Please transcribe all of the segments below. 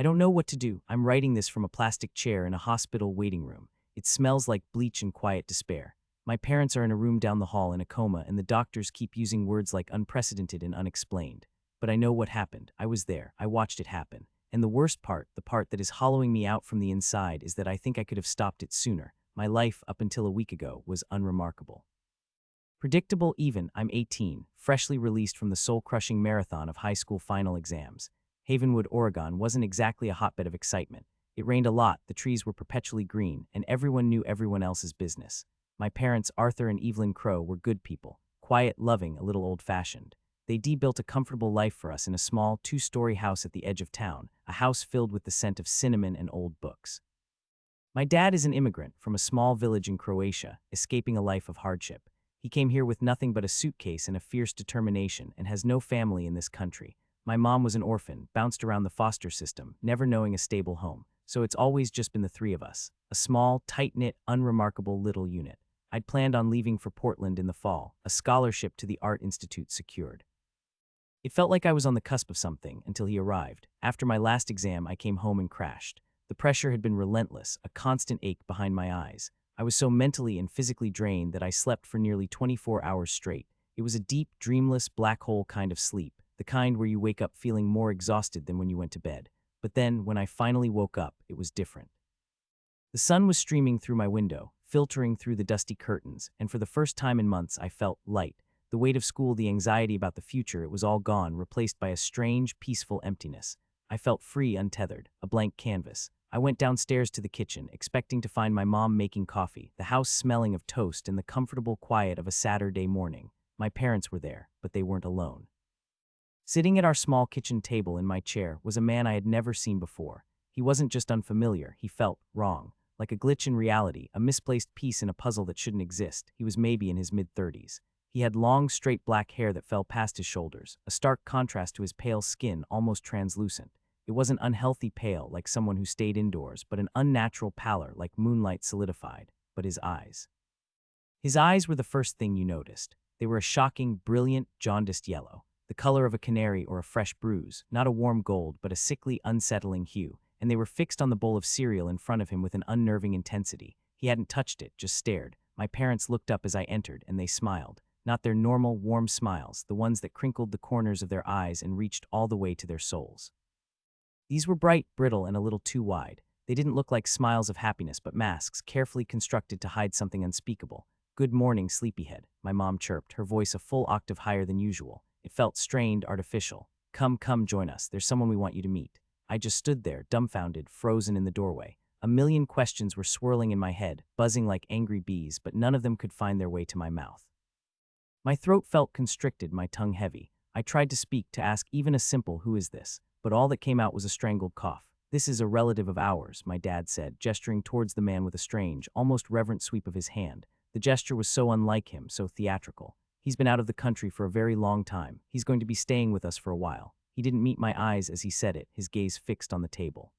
I don't know what to do. I'm writing this from a plastic chair in a hospital waiting room. It smells like bleach and quiet despair. My parents are in a room down the hall in a coma, and the doctors keep using words like unprecedented and unexplained. But I know what happened. I was there. I watched it happen. And the worst part, the part that is hollowing me out from the inside, is that I think I could have stopped it sooner. My life, up until a week ago, was unremarkable. Predictable even, I'm 18, freshly released from the soul-crushing marathon of high school final exams. Havenwood, Oregon wasn't exactly a hotbed of excitement. It rained a lot, the trees were perpetually green, and everyone knew everyone else's business. My parents, Arthur and Evelyn Crow, were good people, quiet, loving, a little old-fashioned. They de-built a comfortable life for us in a small, two-story house at the edge of town, a house filled with the scent of cinnamon and old books. My dad is an immigrant from a small village in Croatia, escaping a life of hardship. He came here with nothing but a suitcase and a fierce determination and has no family in this country. My mom was an orphan, bounced around the foster system, never knowing a stable home, so it's always just been the three of us, a small, tight-knit, unremarkable little unit. I'd planned on leaving for Portland in the fall, a scholarship to the Art Institute secured. It felt like I was on the cusp of something until he arrived. After my last exam, I came home and crashed. The pressure had been relentless, a constant ache behind my eyes. I was so mentally and physically drained that I slept for nearly 24 hours straight. It was a deep, dreamless, black hole kind of sleep, the kind where you wake up feeling more exhausted than when you went to bed. But then, when I finally woke up, it was different. The sun was streaming through my window, filtering through the dusty curtains, and for the first time in months I felt light. The weight of school, the anxiety about the future, it was all gone, replaced by a strange, peaceful emptiness. I felt free, untethered, a blank canvas. I went downstairs to the kitchen, expecting to find my mom making coffee, the house smelling of toast and the comfortable quiet of a Saturday morning. My parents were there, but they weren't alone. Sitting at our small kitchen table in my chair was a man I had never seen before. He wasn't just unfamiliar, he felt wrong. Like a glitch in reality, a misplaced piece in a puzzle that shouldn't exist. He was maybe in his mid-30s. He had long, straight black hair that fell past his shoulders, a stark contrast to his pale skin, almost translucent. It wasn't unhealthy pale, like someone who stayed indoors, but an unnatural pallor, like moonlight solidified. But his eyes. His eyes were the first thing you noticed. They were a shocking, brilliant, jaundiced yellow, the color of a canary or a fresh bruise, not a warm gold, but a sickly, unsettling hue, and they were fixed on the bowl of cereal in front of him with an unnerving intensity. He hadn't touched it, just stared. My parents looked up as I entered, and they smiled. Not their normal, warm smiles, the ones that crinkled the corners of their eyes and reached all the way to their souls. These were bright, brittle, and a little too wide. They didn't look like smiles of happiness, but masks, carefully constructed to hide something unspeakable. "Good morning, sleepyhead," my mom chirped, her voice a full octave higher than usual. It felt strained, artificial. Come, join us. There's someone we want you to meet." I just stood there, dumbfounded, frozen in the doorway. A million questions were swirling in my head, buzzing like angry bees, but none of them could find their way to my mouth. My throat felt constricted, my tongue heavy. I tried to speak, to ask even a simple "who is this?" but all that came out was a strangled cough. "This is a relative of ours," my dad said, gesturing towards the man with a strange, almost reverent sweep of his hand. The gesture was so unlike him, so theatrical. "He's been out of the country for a very long time. He's going to be staying with us for a while." He didn't meet my eyes as he said it, his gaze fixed on the table.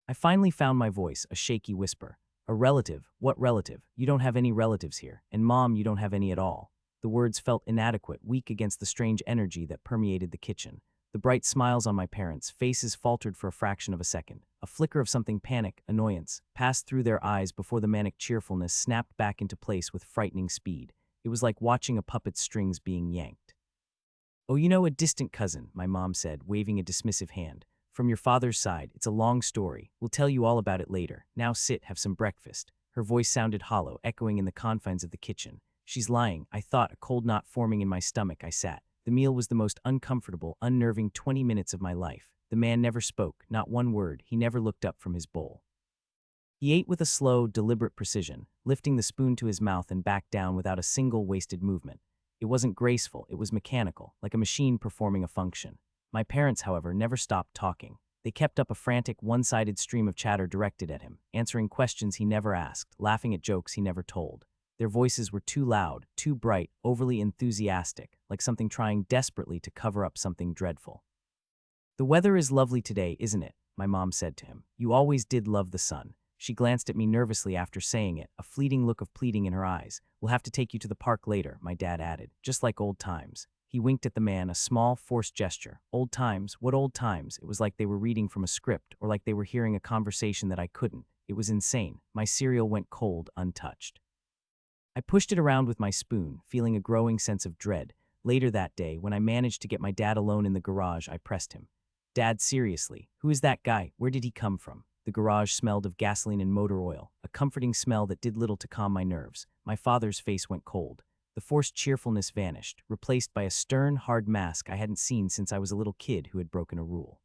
I finally found my voice, a shaky whisper. "A relative? What relative? You don't have any relatives here. And Mom, you don't have any at all." The words felt inadequate, weak against the strange energy that permeated the kitchen. The bright smiles on my parents' faces faltered for a fraction of a second. A flicker of something, panic, annoyance, passed through their eyes before the manic cheerfulness snapped back into place with frightening speed. It was like watching a puppet's strings being yanked. "Oh, you know, a distant cousin," my mom said, waving a dismissive hand. "From your father's side. It's a long story. We'll tell you all about it later. Now sit, have some breakfast." Her voice sounded hollow, echoing in the confines of the kitchen. "She's lying," I thought, a cold knot forming in my stomach. I sat. The meal was the most uncomfortable, unnerving 20 minutes of my life. The man never spoke, not one word. He never looked up from his bowl. He ate with a slow, deliberate precision, lifting the spoon to his mouth and back down without a single wasted movement. It wasn't graceful, it was mechanical, like a machine performing a function. My parents, however, never stopped talking. They kept up a frantic, one-sided stream of chatter directed at him, answering questions he never asked, laughing at jokes he never told. Their voices were too loud, too bright, overly enthusiastic, like something trying desperately to cover up something dreadful. "The weather is lovely today, isn't it?" my mom said to him. "You always did love the sun." She glanced at me nervously after saying it, a fleeting look of pleading in her eyes. "We'll have to take you to the park later," my dad added, "just like old times." He winked at the man, a small, forced gesture. Old times, what old times? It was like they were reading from a script, or like they were hearing a conversation that I couldn't. It was insane. My cereal went cold, untouched. I pushed it around with my spoon, feeling a growing sense of dread. Later that day, when I managed to get my dad alone in the garage, I pressed him. Dad, seriously, who is that guy? Where did he come from? The garage smelled of gasoline and motor oil, a comforting smell that did little to calm my nerves. My father's face went cold. The forced cheerfulness vanished, replaced by a stern, hard mask I hadn't seen since I was a little kid who had broken a rule.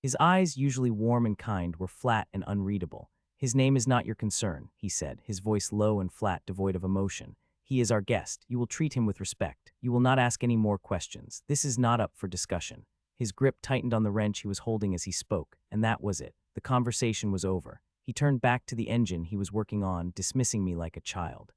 His eyes, usually warm and kind, were flat and unreadable. His name is not your concern, he said, his voice low and flat, devoid of emotion. He is our guest. You will treat him with respect. You will not ask any more questions. This is not up for discussion. His grip tightened on the wrench he was holding as he spoke, and that was it. The conversation was over. He turned back to the engine he was working on, dismissing me like a child.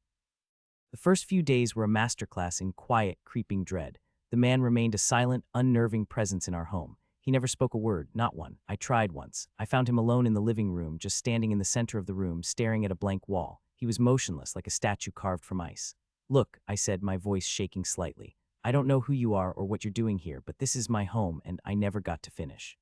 The first few days were a masterclass in quiet, creeping dread. The man remained a silent, unnerving presence in our home. He never spoke a word, not one. I tried once. I found him alone in the living room, just standing in the center of the room, staring at a blank wall. He was motionless, like a statue carved from ice. Look, I said, my voice shaking slightly. I don't know who you are or what you're doing here, but this is my home, and I never got to finish.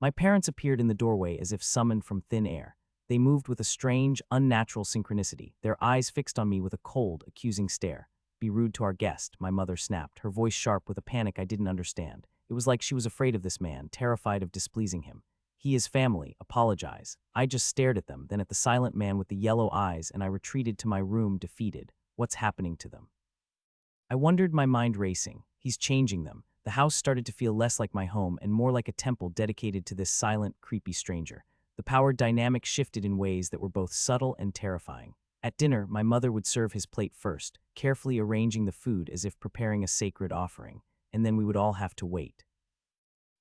My parents appeared in the doorway as if summoned from thin air. They moved with a strange, unnatural synchronicity, their eyes fixed on me with a cold, accusing stare. Be rude to our guest, my mother snapped, her voice sharp with a panic I didn't understand. It was like she was afraid of this man, terrified of displeasing him. He is family, apologize. I just stared at them, then at the silent man with the yellow eyes, and I retreated to my room defeated. What's happening to them? I wondered, my mind racing. He's changing them. The house started to feel less like my home and more like a temple dedicated to this silent, creepy stranger. The power dynamic shifted in ways that were both subtle and terrifying. At dinner, my mother would serve his plate first, carefully arranging the food as if preparing a sacred offering, and then we would all have to wait.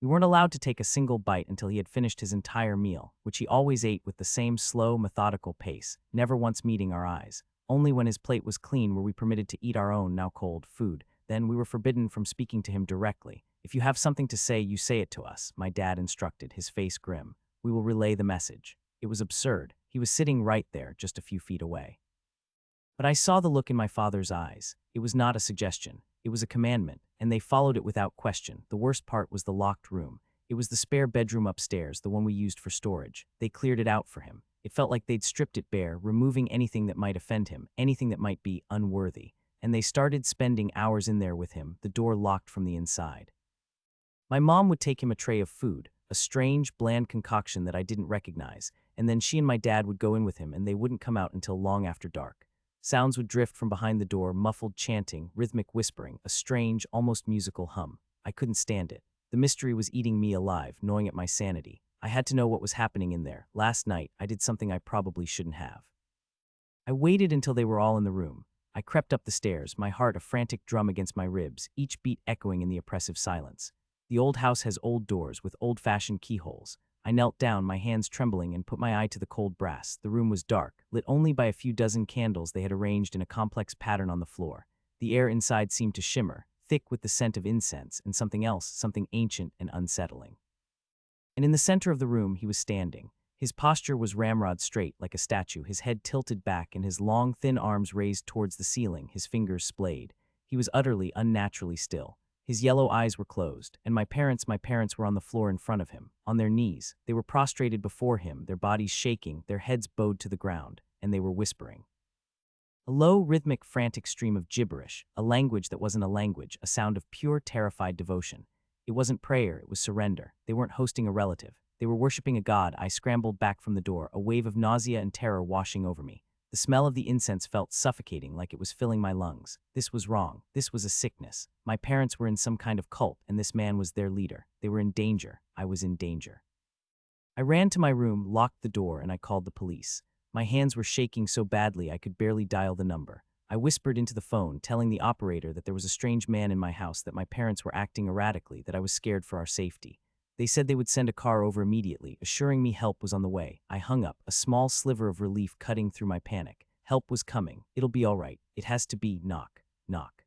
We weren't allowed to take a single bite until he had finished his entire meal, which he always ate with the same slow, methodical pace, never once meeting our eyes. Only when his plate was clean were we permitted to eat our own, now cold, food. Then we were forbidden from speaking to him directly. If you have something to say, you say it to us, my dad instructed, his face grim. We will relay the message. It was absurd. He was sitting right there, just a few feet away. But I saw the look in my father's eyes. It was not a suggestion. It was a commandment, and they followed it without question. The worst part was the locked room. It was the spare bedroom upstairs, the one we used for storage. They cleared it out for him. It felt like they'd stripped it bare, removing anything that might offend him, anything that might be unworthy. And they started spending hours in there with him, the door locked from the inside. My mom would take him a tray of food, a strange, bland concoction that I didn't recognize, and then she and my dad would go in with him, and they wouldn't come out until long after dark. Sounds would drift from behind the door, muffled chanting, rhythmic whispering, a strange, almost musical hum. I couldn't stand it. The mystery was eating me alive, gnawing at my sanity. I had to know what was happening in there. Last night, I did something I probably shouldn't have. I waited until they were all in the room. I crept up the stairs, my heart a frantic drum against my ribs, each beat echoing in the oppressive silence. The old house has old doors with old-fashioned keyholes. I knelt down, my hands trembling, and put my eye to the cold brass. The room was dark, lit only by a few dozen candles they had arranged in a complex pattern on the floor. The air inside seemed to shimmer, thick with the scent of incense and something else, something ancient and unsettling. And in the center of the room, he was standing. His posture was ramrod straight, like a statue, his head tilted back and his long, thin arms raised towards the ceiling, his fingers splayed. He was utterly, unnaturally still. His yellow eyes were closed, and my parents were on the floor in front of him, on their knees. They were prostrated before him, their bodies shaking, their heads bowed to the ground, and they were whispering. A low, rhythmic, frantic stream of gibberish, a language that wasn't a language, a sound of pure, terrified devotion. It wasn't prayer, it was surrender. They weren't hosting a relative. They were worshiping a god. I scrambled back from the door, a wave of nausea and terror washing over me. The smell of the incense felt suffocating, like it was filling my lungs. This was wrong. This was a sickness. My parents were in some kind of cult, and this man was their leader. They were in danger. I was in danger. I ran to my room, locked the door, and I called the police. My hands were shaking so badly I could barely dial the number. I whispered into the phone, telling the operator that there was a strange man in my house, that my parents were acting erratically, that I was scared for our safety. They said they would send a car over immediately, assuring me help was on the way. I hung up, a small sliver of relief cutting through my panic. Help was coming. It'll be all right. It has to be. Knock, knock.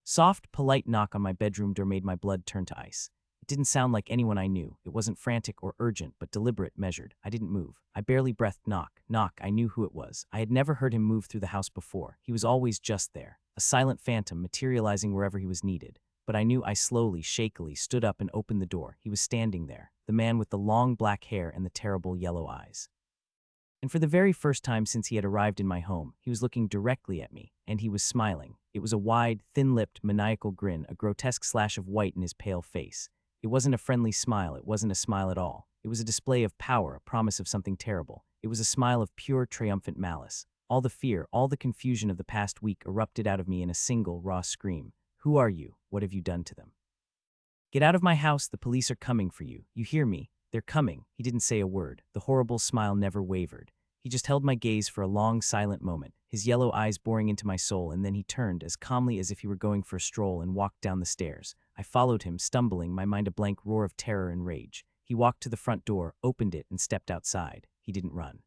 Soft, polite knock on my bedroom door made my blood turn to ice. It didn't sound like anyone I knew. It wasn't frantic or urgent, but deliberate, measured. I didn't move. I barely breathed. Knock, knock. I knew who it was. I had never heard him move through the house before. He was always just there. a silent phantom materializing wherever he was needed. But I knew. I slowly, shakily stood up and opened the door. He was standing there, the man with the long black hair and the terrible yellow eyes. And for the very first time since he had arrived in my home, he was looking directly at me, and he was smiling. It was a wide, thin-lipped, maniacal grin, a grotesque slash of white in his pale face. It wasn't a friendly smile, it wasn't a smile at all. It was a display of power, a promise of something terrible. It was a smile of pure, triumphant malice. All the fear, all the confusion of the past week erupted out of me in a single, raw scream. Who are you? What have you done to them? Get out of my house, the police are coming for you. You hear me? They're coming. He didn't say a word. The horrible smile never wavered. He just held my gaze for a long, silent moment, his yellow eyes boring into my soul, and then he turned, as calmly as if he were going for a stroll, and walked down the stairs. I followed him, stumbling, my mind a blank roar of terror and rage. He walked to the front door, opened it, and stepped outside. He didn't run.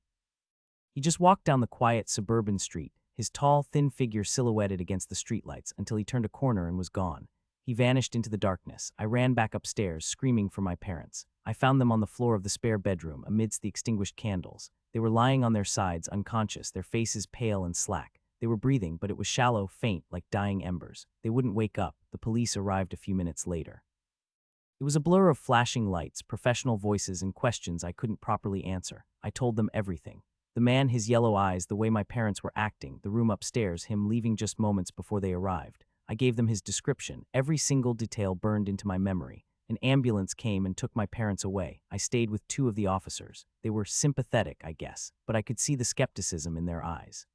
He just walked down the quiet, suburban street, his tall, thin figure silhouetted against the streetlights, until he turned a corner and was gone. He vanished into the darkness. I ran back upstairs, screaming for my parents. I found them on the floor of the spare bedroom, amidst the extinguished candles. They were lying on their sides, unconscious, their faces pale and slack. They were breathing, but it was shallow, faint, like dying embers. They wouldn't wake up. The police arrived a few minutes later. It was a blur of flashing lights, professional voices, and questions I couldn't properly answer. I told them everything. The man, his yellow eyes, the way my parents were acting, the room upstairs, him leaving just moments before they arrived. I gave them his description. Every single detail burned into my memory. An ambulance came and took my parents away. I stayed with two of the officers. They were sympathetic, I guess, but I could see the skepticism in their eyes.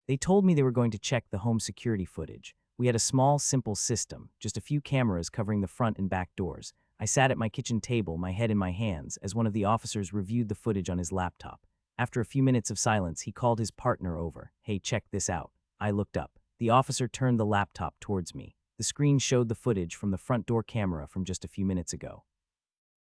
They told me they were going to check the home security footage. We had a small, simple system, just a few cameras covering the front and back doors. I sat at my kitchen table, my head in my hands, as one of the officers reviewed the footage on his laptop. After a few minutes of silence, he called his partner over. Hey, check this out. I looked up. The officer turned the laptop towards me. The screen showed the footage from the front door camera from just a few minutes ago.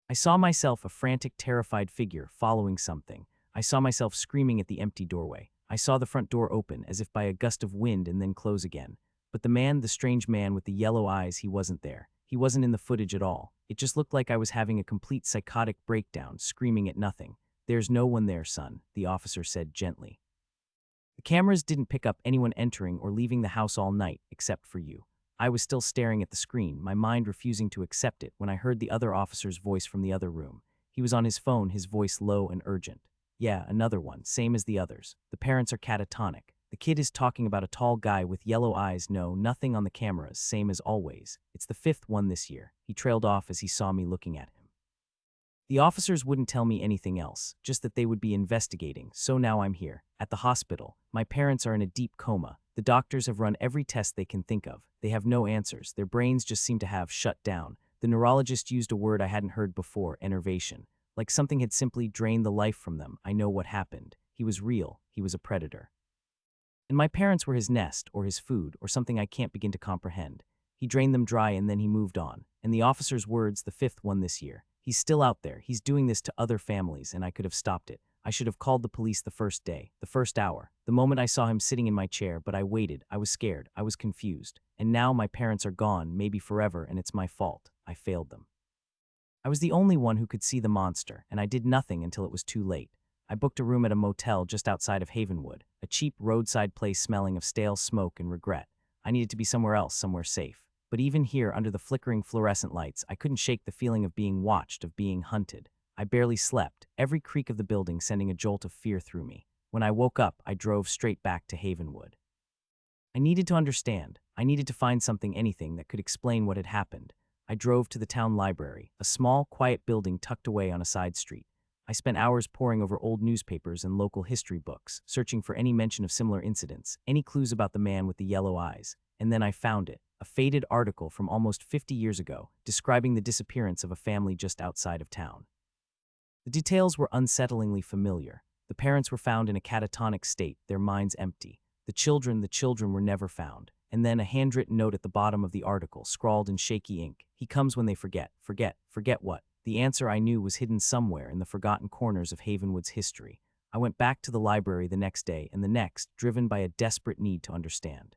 I saw myself, a frantic, terrified figure, following something. I saw myself screaming at the empty doorway. I saw the front door open, as if by a gust of wind, and then close again. But the man, the strange man with the yellow eyes, he wasn't there. He wasn't in the footage at all. It just looked like I was having a complete psychotic breakdown, screaming at nothing. There's no one there, son, the officer said gently. The cameras didn't pick up anyone entering or leaving the house all night, except for you. I was still staring at the screen, my mind refusing to accept it, when I heard the other officer's voice from the other room. He was on his phone, his voice low and urgent. Yeah, another one, same as the others. The parents are catatonic. The kid is talking about a tall guy with yellow eyes. No, nothing on the cameras, same as always. It's the fifth one this year. He trailed off as he saw me looking at him. The officers wouldn't tell me anything else, just that they would be investigating, so now I'm here, at the hospital. My parents are in a deep coma. The doctors have run every test they can think of. They have no answers. Their brains just seem to have shut down. The neurologist used a word I hadn't heard before, enervation. Like something had simply drained the life from them. I know what happened. He was real. He was a predator. And my parents were his nest, or his food, or something I can't begin to comprehend. He drained them dry and then he moved on. And the officer's words, the fifth one this year. He's still out there. He's doing this to other families, and I could have stopped it. I should have called the police the first day, the first hour, the moment I saw him sitting in my chair, but I waited. I was scared. I was confused. And now my parents are gone, maybe forever, and it's my fault. I failed them. I was the only one who could see the monster, and I did nothing until it was too late. I booked a room at a motel just outside of Havenwood, a cheap roadside place smelling of stale smoke and regret. I needed to be somewhere else, somewhere safe. But even here, under the flickering fluorescent lights, I couldn't shake the feeling of being watched, of being hunted. I barely slept, every creak of the building sending a jolt of fear through me. When I woke up, I drove straight back to Havenwood. I needed to understand. I needed to find something, anything, that could explain what had happened. I drove to the town library, a small, quiet building tucked away on a side street. I spent hours poring over old newspapers and local history books, searching for any mention of similar incidents, any clues about the man with the yellow eyes. And then I found it. A faded article from almost 50 years ago, describing the disappearance of a family just outside of town. The details were unsettlingly familiar. The parents were found in a catatonic state, their minds empty. The children were never found. And then a handwritten note at the bottom of the article, scrawled in shaky ink. He comes when they forget. Forget what? The answer I knew was hidden somewhere in the forgotten corners of Havenwood's history. I went back to the library the next day and the next, driven by a desperate need to understand.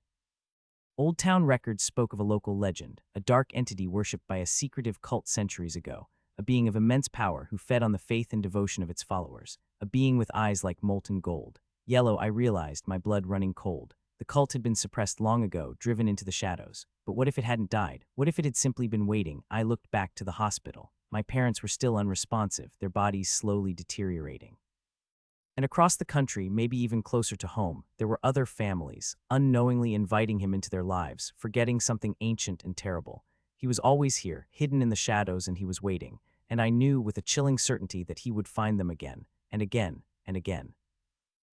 Old town records spoke of a local legend, a dark entity worshipped by a secretive cult centuries ago, a being of immense power who fed on the faith and devotion of its followers, a being with eyes like molten gold. Yellow, I realized, my blood running cold. The cult had been suppressed long ago, driven into the shadows. But what if it hadn't died? What if it had simply been waiting? I looked back to the hospital. My parents were still unresponsive, their bodies slowly deteriorating. And across the country, maybe even closer to home, there were other families, unknowingly inviting him into their lives, forgetting something ancient and terrible. He was always here, hidden in the shadows, and he was waiting. And I knew with a chilling certainty that he would find them again, and again, and again.